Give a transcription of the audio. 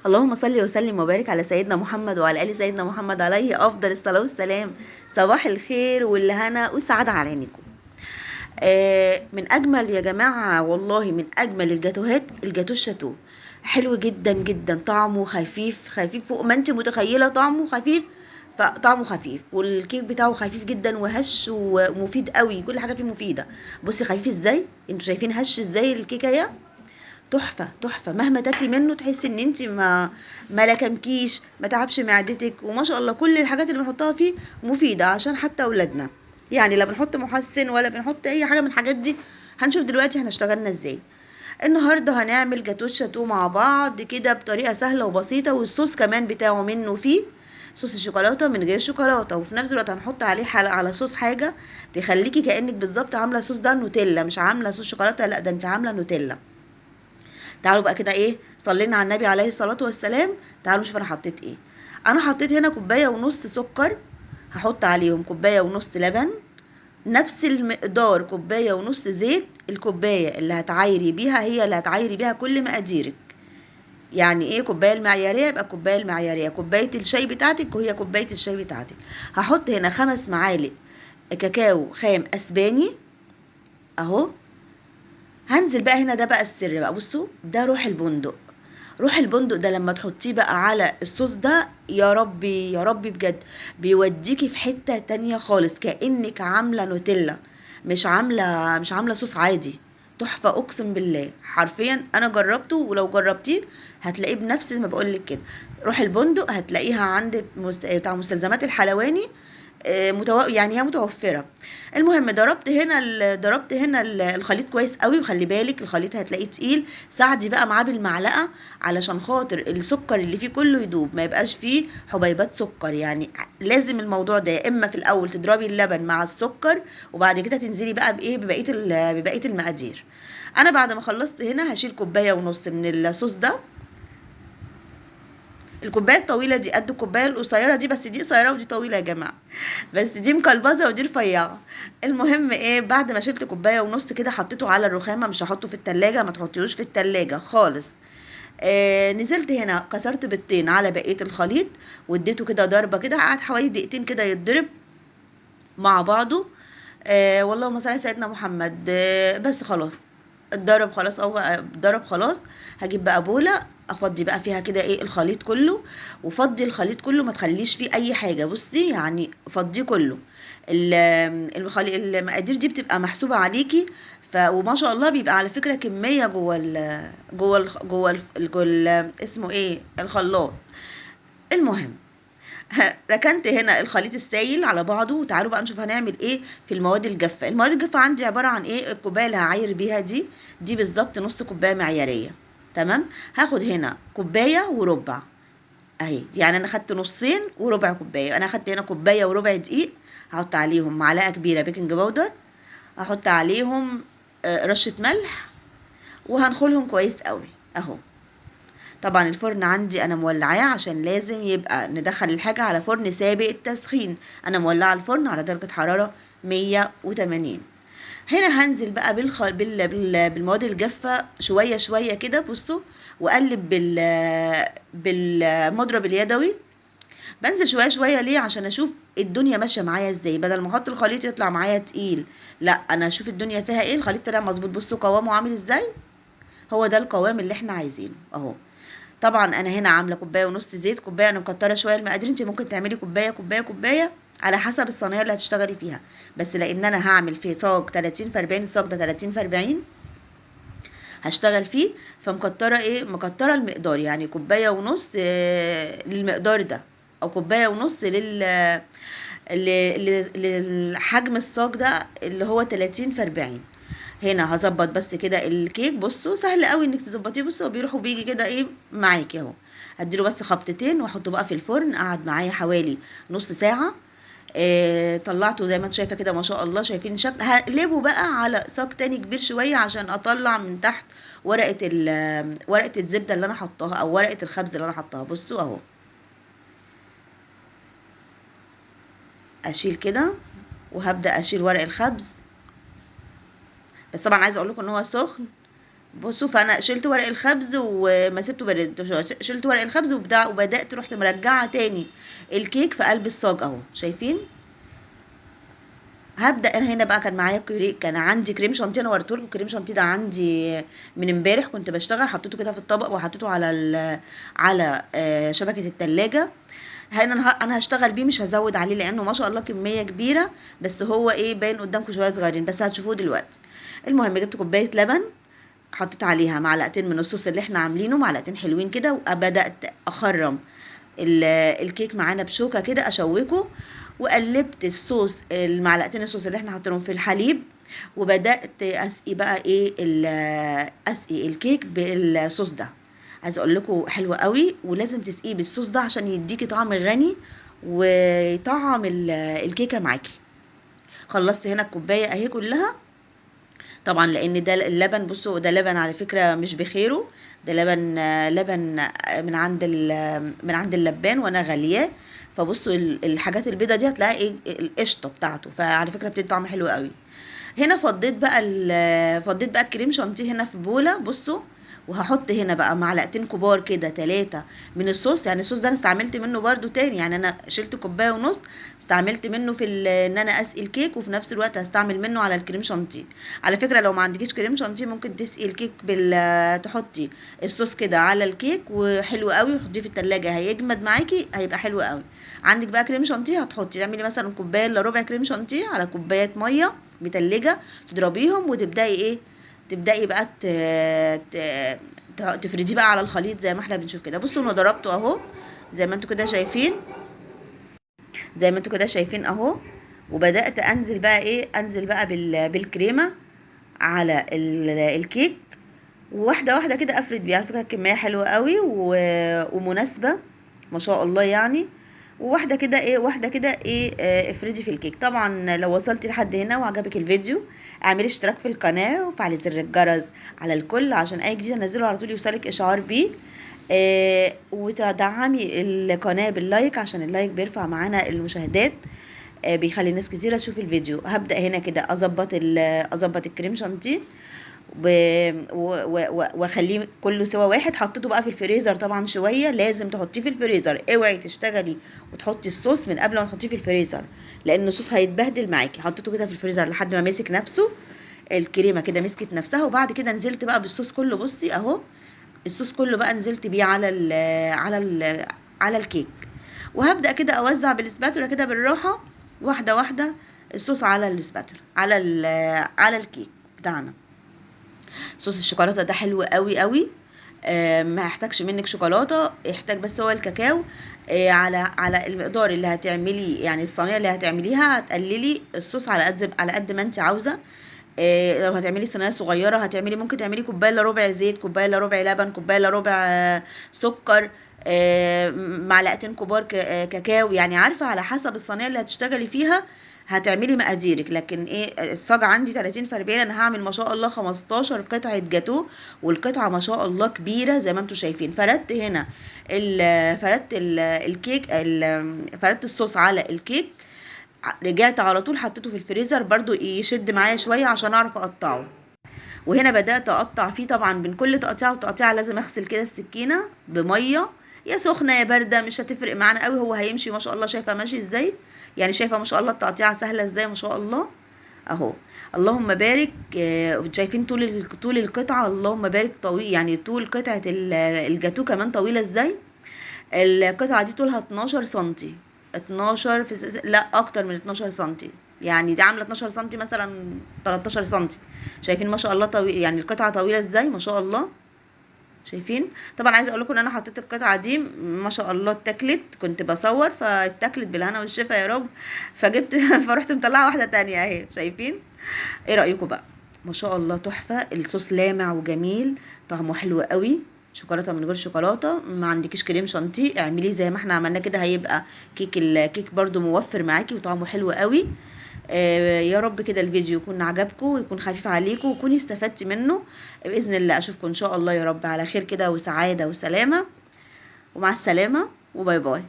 اللهم صل وسلم وبارك على سيدنا محمد وعلى ال سيدنا محمد عليه افضل الصلاه والسلام. صباح الخير والهنا والسعاده على عينيكم. من اجمل يا جماعه، والله من اجمل الجاتوهات الجاتو الشاتو. حلو جدا جدا، طعمه خفيف خفيف فوق ما انت متخيله، طعمه خفيف. فطعمه خفيف والكيك بتاعه خفيف جدا وهش ومفيد قوي، كل حاجه فيه مفيده. بصي خفيف ازاي، انتوا شايفين هش ازاي الكيكه اهي. تحفه تحفه، مهما تاكلي منه تحسي ان انت ما لكمكيش، ما تعبش معدتك. وما شاء الله كل الحاجات اللي بنحطها فيه مفيده عشان حتى اولادنا. يعني لا بنحط محسن ولا بنحط اي حاجه من الحاجات دي. هنشوف دلوقتي هنشتغلنا ازاي. النهارده هنعمل جاتوه شاتو مع بعض كده بطريقه سهله وبسيطه، والصوص كمان بتاعه منه فيه صوص الشوكولاته من غير شوكولاته، وفي نفس الوقت هنحط عليه على صوص حاجه تخليكي كانك بالظبط عامله صوص ده نوتيلا، مش عامله صوص شوكولاته، لا ده انت عامله نوتيلا. تعالوا بقى كده ايه، صلينا على النبي عليه الصلاة والسلام. تعالوا نشوف انا حطيت ايه. انا حطيت هنا كوباية ونص سكر، هحط عليهم كوباية ونص لبن، نفس المقدار كوباية ونص زيت. الكوباية اللي هتعايري بيها هي اللي هتعايري بيها كل مقاديرك. يعني ايه كوباية المعيارية، يبقى كوباية المعيارية كوباية الشاي بتاعتك وهي كوباية الشاي بتاعتك. هحط هنا 5 معالق كاكاو خام اسباني اهو. هنزل بقى هنا، ده بقى السر بقى، بصوا ده روح البندق. روح البندق ده لما تحطيه بقى على الصوص ده، يا ربي يا ربي بجد، بيوديكي في حتة تانية خالص، كأنك عاملة نوتيلا، مش عاملة صوص عادي. تحفة اقسم بالله، حرفيا انا جربته، ولو جربتيه هتلاقيه بنفس ما بقولك كده. روح البندق هتلاقيها عند بتاع مستلزمات الحلواني. يعني هي متوفرة. المهم ضربت هنا الخليط كويس قوي، وخلي بالك الخليط هتلاقيه تقيل. ساعدي بقى معاه بالمعلقة علشان خاطر السكر اللي فيه كله يدوب، ما يبقاش فيه حبيبات سكر يعني. لازم الموضوع ده، يا اما في الاول تضربي اللبن مع السكر، وبعد كده تنزلي بقى بايه ببقية المقادير. انا بعد ما خلصت هنا هشيل كوباية ونص من الصوص ده. الكوبايه الطويله دي قد الكوبايه القصيره دي، بس دي قصيره ودي طويله يا جماعه. بس دي مكلبظه ودي رفيعه. المهم ايه، بعد ما شلت كوبايه ونص كده حطيته على الرخامه، مش هحطه في التلاجة، ما تحطيهوش في التلاجة خالص. نزلت هنا كسرت بيضتين على بقيه الخليط، واديته كده ضربه كده، قعد حوالي دقيقتين كده يتضرب مع بعضه. واللهم صل على سيدنا محمد. بس خلاص اتضرب خلاص، او بقى اتضرب خلاص. هجيب بقى بوله، افضي بقى فيها كده ايه الخليط كله. وفضي الخليط كله، ما تخليش فيه اي حاجه، بصي يعني فضيه كله. المقادير دي بتبقى محسوبه عليكي. وما شاء الله بيبقى على فكره كميه جوه اسمه ايه الخلاط. المهم ركنت هنا الخليط السائل على بعضه، وتعالوا بقى نشوف هنعمل ايه في المواد الجافه. المواد الجافه عندي عباره عن ايه، الكوبايه اللي هعاير بيها دي بالظبط نص كوبايه معياريه. تمام. هاخد هنا كوبايه وربع اهي، يعني انا خدت نصين وربع كوبايه. انا خدت هنا كوبايه وربع دقيق، هحط عليهم معلقه كبيره بيكنج باودر، هحط عليهم رشه ملح، وهنخلهم كويس قوي اهو. طبعا الفرن عندي انا مولعاه، عشان لازم يبقى ندخل الحاجة على فرن سابق التسخين. انا مولعة الفرن على درجة حرارة 180. هنا هنزل بقى بالمواد الجافة شوية شوية كده، بصوا. واقلب بالمضرب اليدوي. بنزل شوية شوية ليه، عشان اشوف الدنيا ماشية معايا ازاي، بدل ما احط الخليط يطلع معايا تقيل. لا انا اشوف الدنيا فيها ايه، الخليط طلع مظبوط، بصوا قوامه عامل ازاي. هو ده القوام اللي احنا عايزينه اهو. طبعا انا هنا عامله كوبايه ونص زيت، كوبايه انا مكتره شويه المقادير، انت ممكن تعملي كوبايه كوبايه كوبايه على حسب الصينيه اللي هتشتغلي فيها. بس لان انا هعمل في صاج 30 في 40، الصاج ده 30 في 40 هشتغل فيه. فمكتره ايه، مكتره المقدار، يعني كوبايه ونص للمقدار ده، او كوبايه ونص لحجم الصاج ده اللي هو 30 في 40. هنا هظبط بس كده الكيك، بصوا سهل قوي انك تظبطيه، بصوا هو بيروح وبيجي كده ايه معاكي اهو. هديله بس خبطتين واحطه بقى في الفرن، قعد معايا حوالي نص ساعه. طلعته زي ما انت شايفه كده، ما شاء الله شايفين شكل. هقلبه بقى على صاج تاني كبير شويه عشان اطلع من تحت ورقه الزبده اللي انا حطاها، او ورقه الخبز اللي انا حطاها، بصوا اهو. اشيل كده، وهبدا اشيل ورق الخبز. بس طبعا عايزه اقول لكم ان هو سخن، بصوا، فانا شلت ورق الخبز وما سبته برد شوية. شلت ورق الخبز وبدات رحت مرجعه تاني الكيك في قلب الصاج اهو، شايفين. هبدا انا هنا بقى، كان معايا كان عندي كريم شانتيه، انا وريته لكم. كريم شانتيه ده عندي من امبارح، كنت بشتغل، حطيته كده في الطبق وحطيته على على شبكه التلاجة. هنا انا هشتغل بيه، مش هزود عليه لانه ما شاء الله كميه كبيره، بس هو ايه باين قدامكم شويه صغيرين، بس هتشوفوه دلوقتي. المهم جبت كوبايه لبن، حطيت عليها معلقتين من الصوص اللي احنا عاملينه، معلقتين حلوين كده، وبدات اخرم ال- الكيك معانا بشوكه كده، اشوكه، وقلبت الصوص، المعلقتين الصوص اللي احنا حاطينهم في الحليب، وبدات اسقي بقى ايه اسقي الكيك بالصوص ده. عايزه اقول لكم حلو قوي، ولازم تسقيه بالصوص ده عشان يديكي طعم غني ويطعم الكيكه معاكي. خلصت هنا الكوبايه اهي كلها، طبعا لان ده اللبن، بصوا ده لبن على فكره مش بخيره، ده لبن لبن من عند من عند اللبان وانا غالياه. فبصوا الحاجات البيضه دي هتلاقي ايه القشطه بتاعته، فعلى فكره بتدي طعم حلو قوي. هنا فضيت بقى الكريم شانتيه هنا في بوله، بصوا. وهحط هنا بقى معلقتين كبار كده 3 من الصوص. يعني الصوص ده انا استعملت منه برده تاني، يعني انا شلت كوبايه ونص، استعملت منه في ان انا اسقي الكيك، وفي نفس الوقت هستعمل منه على الكريم شانتيه. على فكره لو ما عندكيش كريم شانتيه ممكن تسقي الكيك تحطي الصوص كده على الكيك، وحلو قوي، وحطيه في التلاجة هيجمد معاكي، هيبقى حلو قوي. عندك بقى كريم شانتيه، هتحطي تعملي مثلا كوبايه الا ربع كريم شانتيه على كوبايه ميه متلجة، تضربيهم وتبدأي ايه، تبدأي بقى ت... تفرديه بقى على الخليط زي ما احنا بنشوف كده. بصوا انا ضربته اهو، زي ما انتوا كده شايفين، زي ما انتوا كده شايفين اهو. وبدأت انزل بقى ايه، انزل بقى بالكريمة على الكيك، واحدة واحدة كده افرد بيه. على فكرة الكمية حلوة قوي ومناسبة ما شاء الله يعني. وواحدة كده ايه، واحدة كده ايه، افردي في الكيك. طبعا لو وصلتي لحد هنا وعجبك الفيديو، اعملي اشتراك في القناة وفعلي زر الجرس على الكل عشان اي جديد انزله على طول يوصلك اشعار بيه. وتدعمي القناة باللايك عشان اللايك بيرفع معانا المشاهدات، بيخلي ناس كتيرة تشوف الفيديو. هبدأ هنا كده اظبط الكريم شانتيه، واخليه كله سوا واحد. حطيته بقى في الفريزر طبعا شويه، لازم تحطيه في الفريزر، اوعي تشتغلي وتحطي الصوص من قبل ما تحطيه في الفريزر، لان الصوص هيتبهدل معاكي. حطيته كده في الفريزر لحد ما مسك نفسه، الكريمه كده مسكت نفسها، وبعد كده نزلت بقى بالصوص كله. بصي اهو، الصوص كله بقى نزلت بيه على الكيك. وهبدأ كده اوزع بالسباتولا كده بالراحه، واحده واحده، الصوص على السباتولا على الكيك بتاعنا. صوص الشوكولاته ده حلو قوي قوي. ما يحتاجش منك شوكولاته، يحتاج بس هو الكاكاو. على المقدار اللي هتعملي، يعني الصينيه اللي هتعمليها هتقللي الصوص على قد ما انت عاوزه. لو هتعملي صينيه صغيره هتعملي، ممكن تعملي كوبايه الا ربع زيت، كوبايه الا ربع لبن، كوبايه الا ربع سكر، معلقتين كبار كاكاو، يعني عارفه على حسب الصينيه اللي هتشتغلي فيها هتعملي مقاديرك. لكن ايه، الصاج عندي 30 في 40، انا هعمل ما شاء الله 15 قطعه جاتوه، والقطعه ما شاء الله كبيره زي ما انتم شايفين. فردت هنا فردت الكيك، فردت الصوص على الكيك، رجعت على طول حطيته في الفريزر برضو يشد معايا شويه عشان اعرف اقطعه. وهنا بدأت أقطع فيه. طبعا بين كل تقطيعة وتقطيعة لازم أغسل كده السكينة بمية، يا سخنة يا باردة مش هتفرق معانا قوي، هو هيمشي ما شاء الله. شايفة ماشي ازاي، يعني شايفة ما شاء الله التقطيعة سهلة ازاي ما شاء الله اهو. اللهم بارك. شايفين طول القطعة، اللهم بارك، طويل يعني طول قطعة الجاتو كمان طويلة ازاي. القطعة دي طولها 12 سنتي، 12 لا اكتر من 12 سنتي، يعني دي عاملة 12 سنتي مثلا، 13 سنتي. شايفين ما شاء الله طويل، يعني القطعة طويلة ازاي ما شاء الله. شايفين. طبعا عايزه اقول لكم ان انا حطيت القطعه دي ما شاء الله اتاكلت، كنت بصور فاتاكلت بالهنا والشفا يا رب، فجبت فرحت مطلعه واحده تانية اهي، شايفين. ايه رايكم بقى؟ ما شاء الله تحفه، الصوص لامع وجميل، طعمه حلو قوي. شوكولاته من غير شوكولاته، ما عندكيش كريم شانتيه اعمليه زي ما احنا عملنا كده، هيبقى الكيك برضو موفر معاكي وطعمه حلو قوي. يا رب كده الفيديو يكون عجبكم ويكون خفيف عليكم وكوني استفدتي منه. بإذن الله أشوفكم إن شاء الله يا رب على خير كده وسعادة وسلامة، ومع السلامة وباي باي.